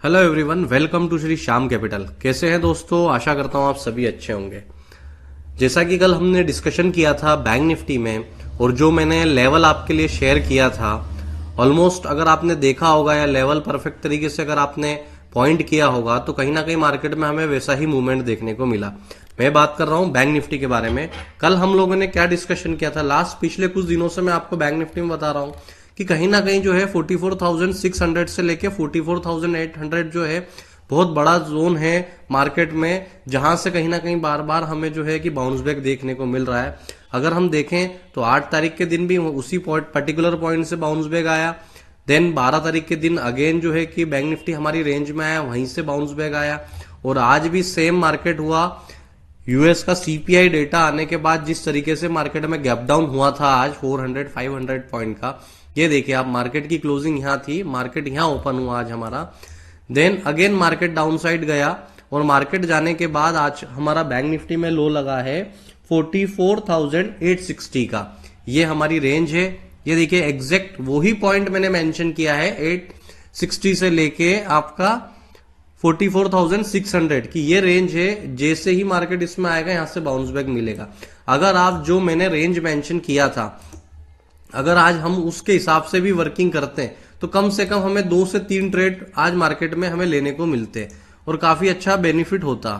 Hello everyone, welcome to Shri Shyam capital. कैसे हैं दोस्तों? आशा करता हूं आप सभी अच्छे होंगे। जैसा कि कल हमने डिस्कशन किया था बैंक निफ्टी में, और जो मैंने लेवल आपके लिए शेयर किया था, ऑलमोस्ट अगर आपने देखा होगा या लेवल परफेक्ट तरीके से अगर आपने पॉइंट किया होगा तो कहीं ना कहीं मार्केट में हमें वैसा ही मूवमेंट देखने को मिला। मैं बात कर रहा हूं बैंक निफ्टी के बारे में। कल हम लोगों ने क्या डिस्कशन किया था, लास्ट पिछले कुछ दिनों से मैं आपको बैंक निफ्टी में बता रहा हूं कि कहीं ना कहीं जो है 44,600 से लेके 44,800 जो है बहुत बड़ा जोन है मार्केट में, जहां से कहीं ना कहीं बार बार हमें जो है कि बाउंस बैक देखने को मिल रहा है। अगर हम देखें तो 8 तारीख के दिन भी उसी पर्टिकुलर पॉइंट से बाउंस बैक आया। देन 12 तारीख के दिन अगेन जो है कि बैंक निफ्टी हमारी रेंज में आया, वहीं से बाउंस बैक आया। और आज भी सेम मार्केट हुआ। यूएस का सीपीआई डेटा आने के बाद जिस तरीके से मार्केट में गैप डाउन हुआ था आज 400-500 पॉइंट का, ये देखिए आप, मार्केट की क्लोजिंग यहां थी, मार्केट यहां ओपन हुआ आज हमारा। Then again market down side गया, और मार्केट जाने के बाद आज हमारा बैंक निफ्टी में लो लगा है 44,860 का। ये हमारी रेंज है। ये देखिए एग्जैक्ट वही पॉइंट मैंने मेंशन किया है, 860 से लेके आपका 44,600 की ये रेंज है। जैसे ही मार्केट इसमें आएगा यहां से बाउंस बैक मिलेगा। अगर आप जो मैंने रेंज मेंशन किया था, अगर आज हम उसके हिसाब से भी वर्किंग करते हैं तो कम से कम हमें 2 से 3 ट्रेड आज मार्केट में हमें लेने को मिलते और काफी अच्छा बेनिफिट होता।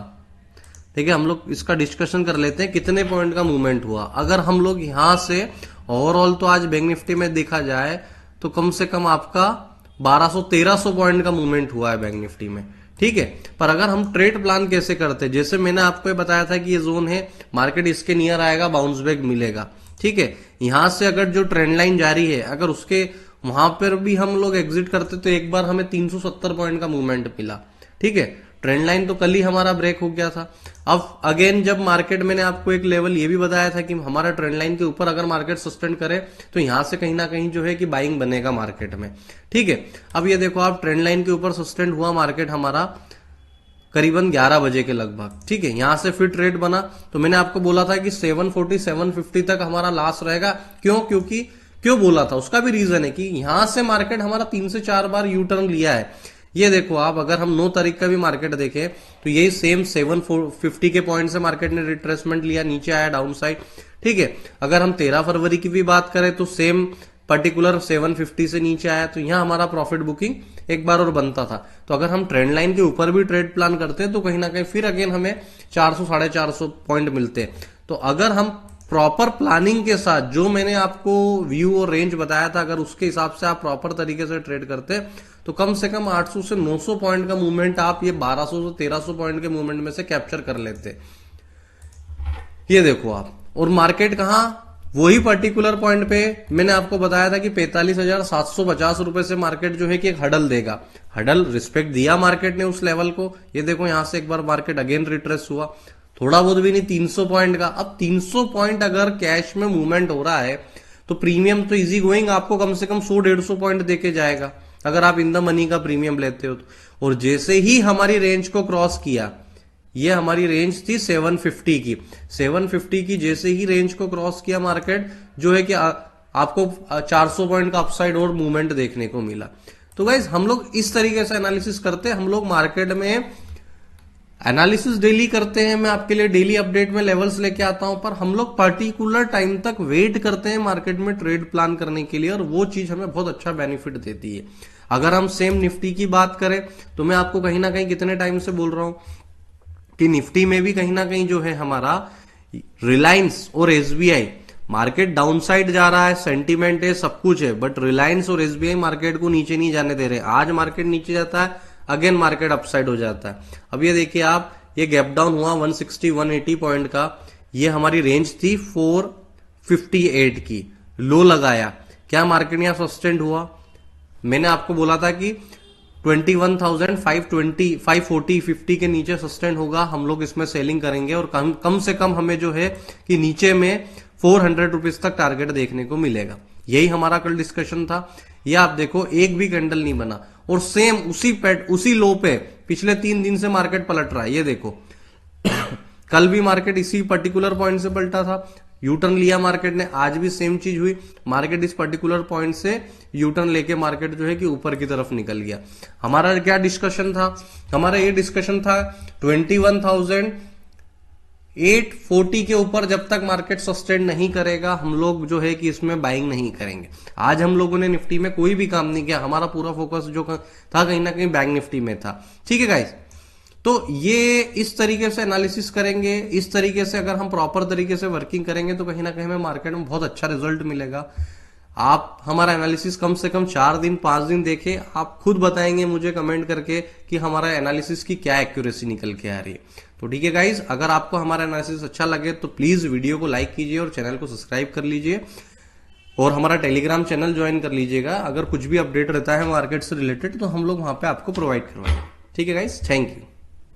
ठीक है, हम लोग इसका डिस्कशन कर लेते हैं कितने पॉइंट का मूवमेंट हुआ। अगर हम लोग यहां से ओवरऑल तो आज बैंक निफ्टी में देखा जाए तो कम से कम आपका 1200-1300 पॉइंट का मूवमेंट हुआ है बैंक निफ्टी में। ठीक है, पर अगर हम ट्रेड प्लान कैसे करते हैं, जैसे मैंने आपको बताया था कि ये जोन है, मार्केट इसके नियर आएगा, बाउंस बैक मिलेगा। ठीक है, यहां से अगर जो ट्रेंड लाइन जारी है, अगर उसके वहां पर भी हम लोग एग्जिट करते तो एक बार हमें 370 पॉइंट का मूवमेंट मिला। ठीक है, ट्रेंड लाइन तो कल ही हमारा ब्रेक हो गया था। अब अगेन जब मार्केट, मैंने आपको एक लेवल ये भी बताया था कि हमारा ट्रेंड लाइन के ऊपर अगर मार्केट सस्टेन करे तो यहां से कहीं ना कहीं जो है कि बाइंग बनेगा मार्केट में। ठीक है, अब ये देखो आप, ट्रेंड लाइन के ऊपर सस्टेन हुआ मार्केट हमारा करीबन 11 बजे के लगभग। ठीक है, यहां से फिर ट्रेड बना, तो मैंने आपको बोला था कि 740-750 तक हमारा लास्ट रहेगा। क्यों बोला था, उसका भी रीजन है कि यहां से मार्केट हमारा 3 से 4 बार यू टर्न लिया है। ये देखो आप, अगर हम 9 तारीख का भी मार्केट देखें तो यही सेम 750 के पॉइंट से मार्केट ने रिट्रेसमेंट लिया, नीचे आया डाउन साइड। ठीक है, अगर हम 13 फरवरी की भी बात करें तो सेम पर्टिकुलर 750 से नीचे आया, तो यहां हमारा प्रॉफिट बुकिंग एक बार और बनता था। तो अगर हम ट्रेंड लाइन के ऊपर भी ट्रेड प्लान करते हैं तो कहीं ना कहीं फिर अगेन हमें 400-450 पॉइंट मिलते हैं। तो अगर हम प्रॉपर प्लानिंग के साथ, जो मैंने आपको व्यू और रेंज बताया था, अगर उसके हिसाब से आप प्रॉपर तरीके से ट्रेड करते तो कम से कम 800 से 900 पॉइंट का मूवमेंट आप ये 1200 से 1300 पॉइंट के मूवमेंट में से कैप्चर कर लेते। ये देखो आप, और मार्केट कहां, वही पर्टिकुलर पॉइंट पे मैंने आपको बताया था कि 45,750 रुपए से मार्केट जो है कि एक हडल देगा। हडल रिस्पेक्ट दिया मार्केट ने उस लेवल को। ये देखो यहां से एक बार मार्केट अगेन रिट्रेस हुआ, थोड़ा बहुत भी नहीं, 300 पॉइंट का। अब 300 पॉइंट अगर कैश में मूवमेंट हो रहा है तो प्रीमियम तो इजी गोइंग आपको कम से कम 100-150 पॉइंट देके जाएगा, अगर आप इन द मनी का प्रीमियम लेते हो तो। और जैसे ही हमारी रेंज को क्रॉस किया, ये हमारी रेंज थी 750 की, 750 की जैसे ही रेंज को क्रॉस किया मार्केट जो है कि आपको 400 पॉइंट का अपसाइड और मूवमेंट देखने को मिला। तो गाइज हम लोग इस तरीके से एनालिसिस करते हैं। हम लोग मार्केट में एनालिसिस डेली करते हैं, मैं आपके लिए डेली अपडेट में लेवल्स लेके आता हूं, पर हम लोग पर्टिकुलर टाइम तक वेट करते हैं मार्केट में ट्रेड प्लान करने के लिए, और वो चीज हमें बहुत अच्छा बेनिफिट देती है। अगर हम सेम निफ्टी की बात करें तो मैं आपको कहीं ना कहीं कितने टाइम से बोल रहा हूं कि निफ्टी में भी कहीं ना कहीं जो है हमारा रिलायंस और एसबीआई, मार्केट डाउन साइड जा रहा है, सेंटीमेंट है, सब कुछ है, बट रिलायंस और एसबीआई मार्केट को नीचे नहीं जाने दे रहे। आज मार्केट नीचे जाता है, अगेन मार्केट अपसाइड हो जाता है। अब ये देखिए आप, ये गैप डाउन हुआ 160-180 पॉइंट का, ये हमारी रेंज थी 458 की, लो लगाया, क्या मार्केट यहां सस्टेंड हुआ? मैंने आपको बोला था कि 21,540-50 के नीचे सस्टेन होगा, हम लोग इसमें सेलिंग करेंगे, और कम से कम हमें जो है कि नीचे में 400 रुपीज तक टारगेट देखने को मिलेगा। यही हमारा कल डिस्कशन था। ये आप देखो, एक भी कैंडल नहीं बना, और सेम उसी लो पे पिछले 3 दिन से मार्केट पलट रहा है। ये देखो कल भी मार्केट इसी पर्टिकुलर पॉइंट से पलटा था, यू टर्न लिया मार्केट ने, आज भी सेम चीज हुई, मार्केट इस पर्टिकुलर पॉइंट से यू टर्न लेके मार्केट जो है कि ऊपर की तरफ निकल गया। हमारा क्या डिस्कशन था, हमारा ये डिस्कशन था 21,840 के ऊपर जब तक मार्केट सस्टेन नहीं करेगा हम लोग जो है कि इसमें बाइंग नहीं करेंगे। आज हम लोगों ने निफ्टी में कोई भी काम नहीं किया, हमारा पूरा फोकस जो था कहीं ना कहीं बैंक निफ्टी में था। ठीक है गाइस, तो ये इस तरीके से एनालिसिस करेंगे, इस तरीके से अगर हम प्रॉपर तरीके से वर्किंग करेंगे तो कहीं ना कहीं हमें मार्केट में बहुत अच्छा रिजल्ट मिलेगा। आप हमारा एनालिसिस कम से कम 4 दिन 5 दिन देखें, आप खुद बताएंगे मुझे कमेंट करके कि हमारा एनालिसिस की क्या एक्यूरेसी निकल के आ रही है। तो ठीक है गाइज, अगर आपको हमारा एनालिसिस अच्छा लगे तो प्लीज वीडियो को लाइक कीजिए और चैनल को सब्सक्राइब कर लीजिए और हमारा टेलीग्राम चैनल ज्वाइन कर लीजिएगा। अगर कुछ भी अपडेट रहता है मार्केट से रिलेटेड तो हम लोग वहां पे आपको प्रोवाइड करवाएंगे। ठीक है गाइज, थैंक यू।